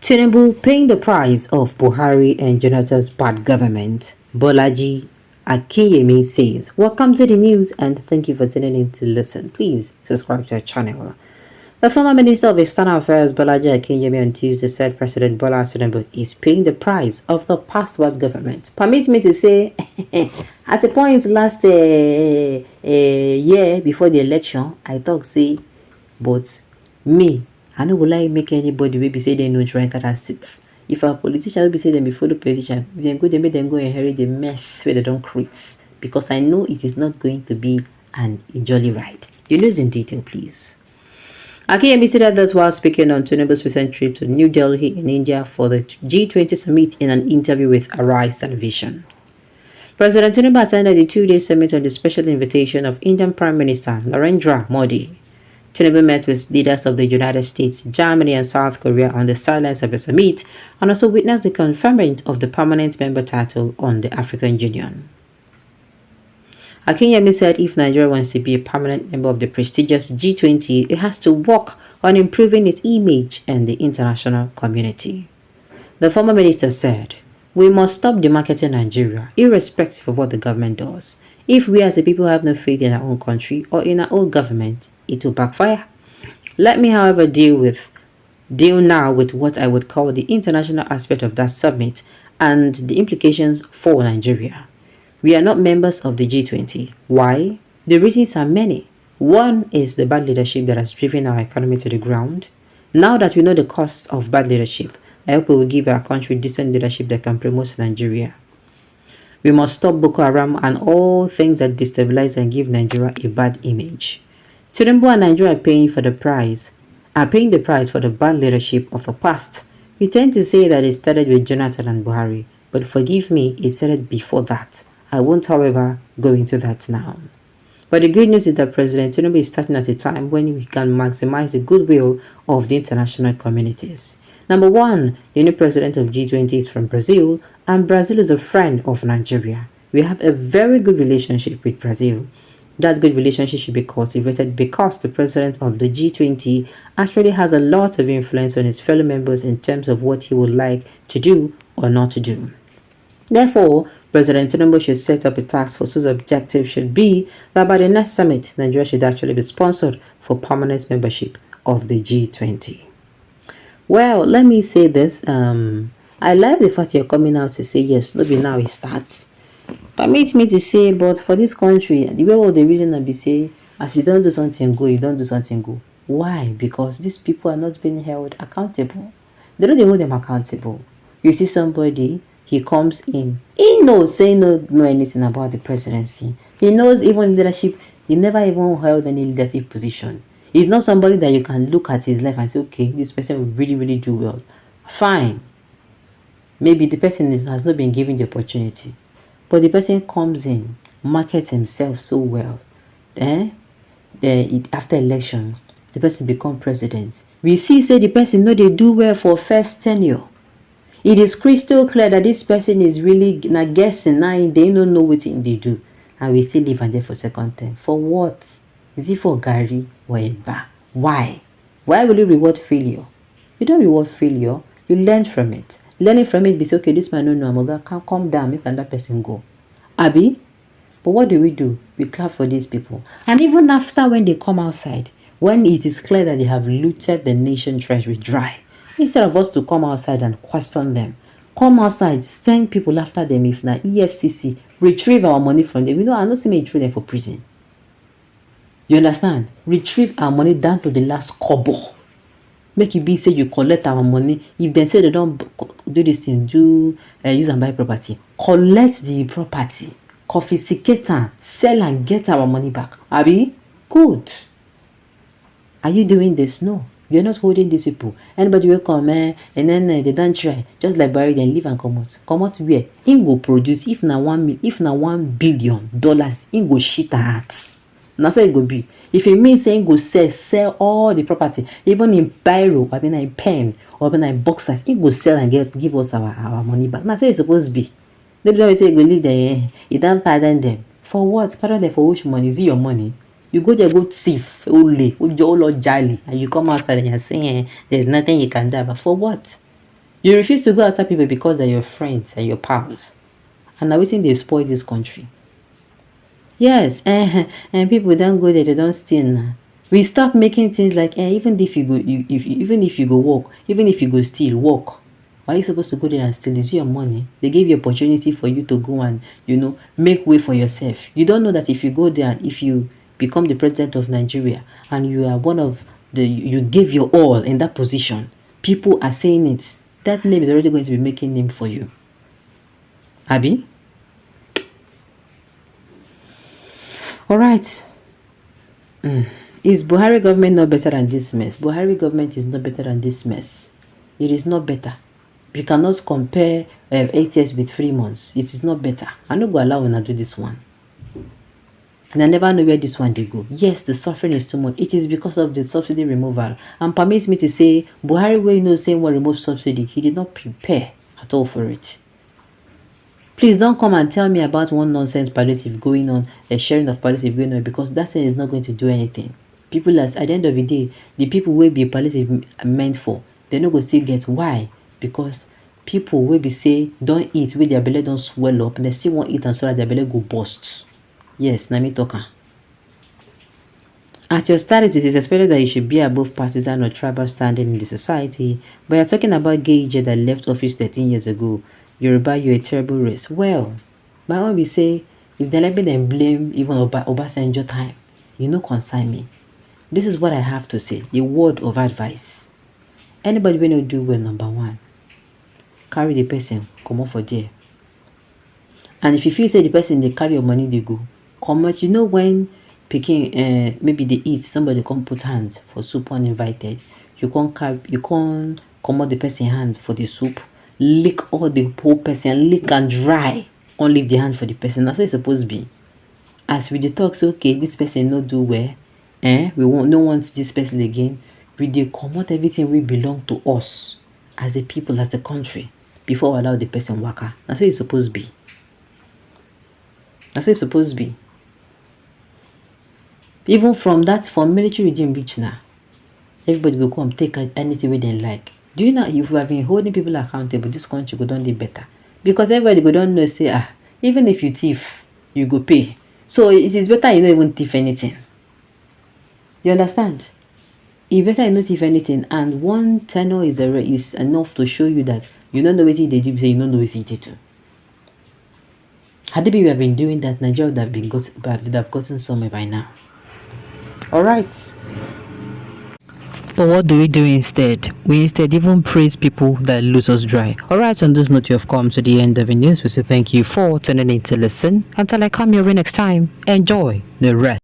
Tinubu paying the price of Buhari and Jonathan's bad government, Bolaji Akinyemi says. Welcome to the news and thank you for tuning in to listen. Please subscribe to our channel. The former Minister of External Affairs, Bolaji Akinyemi, on Tuesday said President Bola Tinubu is paying the price of the past bad government. Permit me to say, at a point last year before the election, I thought, say, but me, I no go like make anybody wey be say they no try that seats. If a politician will be say them be follow politician, then go they make them go inherit the mess where they don't create. Because I know it is not going to be a jolly ride. The news in detail, please. Akinyemi said this while speaking on Tinubu's recent trip to New Delhi in India for the G20 summit in an interview with Arise Television. President Tinubu attended the two-day summit on the special invitation of Indian Prime Minister Narendra Modi. Tinubu met with leaders of the United States, Germany, and South Korea on the sidelines of the summit and also witnessed the conferment of the permanent member title on the African Union. Akinyemi said if Nigeria wants to be a permanent member of the prestigious G20, it has to work on improving its image and the international community. The former minister said, "We must stop demarketing Nigeria, irrespective of what the government does. If we as a people have no faith in our own country or in our own government, it will backfire. Let me, however, deal now with what I would call the international aspect of that summit and the implications for Nigeria. We are not members of the G20. Why? The reasons are many. One is the bad leadership that has driven our economy to the ground. Now that we know the costs of bad leadership, I hope we will give our country decent leadership that can promote Nigeria. We must stop Boko Haram and all things that destabilize and give Nigeria a bad image. Tinubu and Nigeria are paying the price for the bad leadership of the past. We tend to say that it started with Jonathan and Buhari, but forgive me, it started before that. I won't, however, go into that now. But the good news is that President Tinubu is starting at a time when we can maximize the goodwill of the international communities. Number one, the new president of G20 is from Brazil, and Brazil is a friend of Nigeria. We have a very good relationship with Brazil. That good relationship should be cultivated because the president of the G20 actually has a lot of influence on his fellow members in terms of what he would like to do or not to do. Therefore, President Tinubu should set up a task force whose objective should be that by the next summit, Nigeria should actually be sponsored for permanent membership of the G20. Well, let me say this. I like the fact you're coming out to say yes, maybe now it starts. Permit me to say, but for this country, the way all the reason I be say, as you don't do something go, you don't do something go. Why? Because these people are not being held accountable. They don't hold them accountable. You see somebody, he comes in, he knows, say no anything about the presidency. He knows even leadership, he never even held any leadership position. He's not somebody that you can look at his life and say, okay, this person will really, really do well. Fine. Maybe the person has not been given the opportunity. But the person comes in, markets himself so well. After election, the person become president. We see, say the person know they do well for first tenure. It is crystal clear that this person is really not guessing. Now they don't know what they do. And we still live on there for second term. For what? Is it for Gary or Eba? Why? Why will you reward failure? You don't reward failure. You learn from it. Learning from it, be say, okay, this man no know, I'm gonna calm down, make another person go. Abi? But what do? We clap for these people. And even after when they come outside, when it is clear that they have looted the nation treasury dry, instead of us to come outside and question them, come outside, send people after them. If na EFCC, retrieve our money from them. You know, I'm not saying throw them for prison. You understand? Retrieve our money down to the last kobo. Make it be say you collect our money. If they say they don't do this thing, use and buy property, collect the property, confiscate and sell and get our money back. Abi, good. Are you doing this? No, you're not holding these people. Anybody will come and then they don't try. Just like Buhari, then leave and come out. Come out where? He go produce if na $1 billion, he go shit at. That's how it go be. If it means saying go sell all the property, even in biro, or in pen, or in boxers, he go sell and give us our money back. That's how it's supposed to be. They don't say go leave there. You don't pardon them. For what? Pardon them for which money? Is it your money? You go there, go thief, only, jolly, and you come outside and you're saying there's nothing you can do. But for what? You refuse to go after people because they're your friends and your pals. And now waiting they spoil this country. Yes, and people don't go there, they don't steal now. We stop making things like even if you go even if you go work, even if you go steal, work. Why are you supposed to go there and steal? It's your money. They gave you opportunity for you to go and make way for yourself. You don't know that if you go there and if you become the president of Nigeria and you are one of you give your all in that position, people are saying it. That name is already going to be making name for you. Abby? Alright. Is Buhari government not better than this mess? Buhari government is not better than this mess. It is not better. You cannot compare 8 years with 3 months. It is not better. I no go allow una do this one. And I never know where this one they go. Yes, the suffering is too much. It is because of the subsidy removal. And permits me to say, Buhari, where saying what remove subsidy, he did not prepare at all for it. Please don't come and tell me about one nonsense palliative going on, a sharing of palliative going on, because that thing is not going to do anything. People at the end of the day, the people will be palliative meant for, they're not going to still get. Why? Because people will be say, don't eat, where their belly don't swell up, and they still won't eat and so that their belly go burst. Yes, Nami Toka. At your status, it is expected that you should be above partisan or tribal standing in the society, but you're talking about Gage that left office 13 years ago. Yoruba, you're a terrible race. Well, my own will say, if they let me then blame even Obasanjo time, you know concern me. This is what I have to say, a word of advice. Anybody will not do well, number one, carry the person, come on for there. And if you feel say the person they carry your money, they go. Come out, when picking maybe they eat, somebody come put hand for soup uninvited. You can't come out the person hand for the soup. Lick all the poor person, lick and dry. Can't leave the hand for the person. That's what it's supposed to be. As we talk, so okay, this person not do well. We no want this person again. We come out everything we belong to us as a people, as a country, before we allow the person waka. That's what it's supposed to be. That's what it's supposed to be. Even from military regime reach now, everybody will come take anything they like. Do you know if we have been holding people accountable, this country go down the better? Because everybody go down know say even if you thief, you go pay. So it is better you don't even thief anything. You understand? It's better you not thief anything, and one tenor is enough to show you that you don't know what they do, say you don't know what they do. Had we have been doing that, Nigeria would have gotten somewhere by now. Alright. But what do we do instead? We instead even praise people that lose us dry. Alright, on this note, you have come to the end of the news. We say thank you for tuning in to listen. Until I come your way next time, enjoy the rest.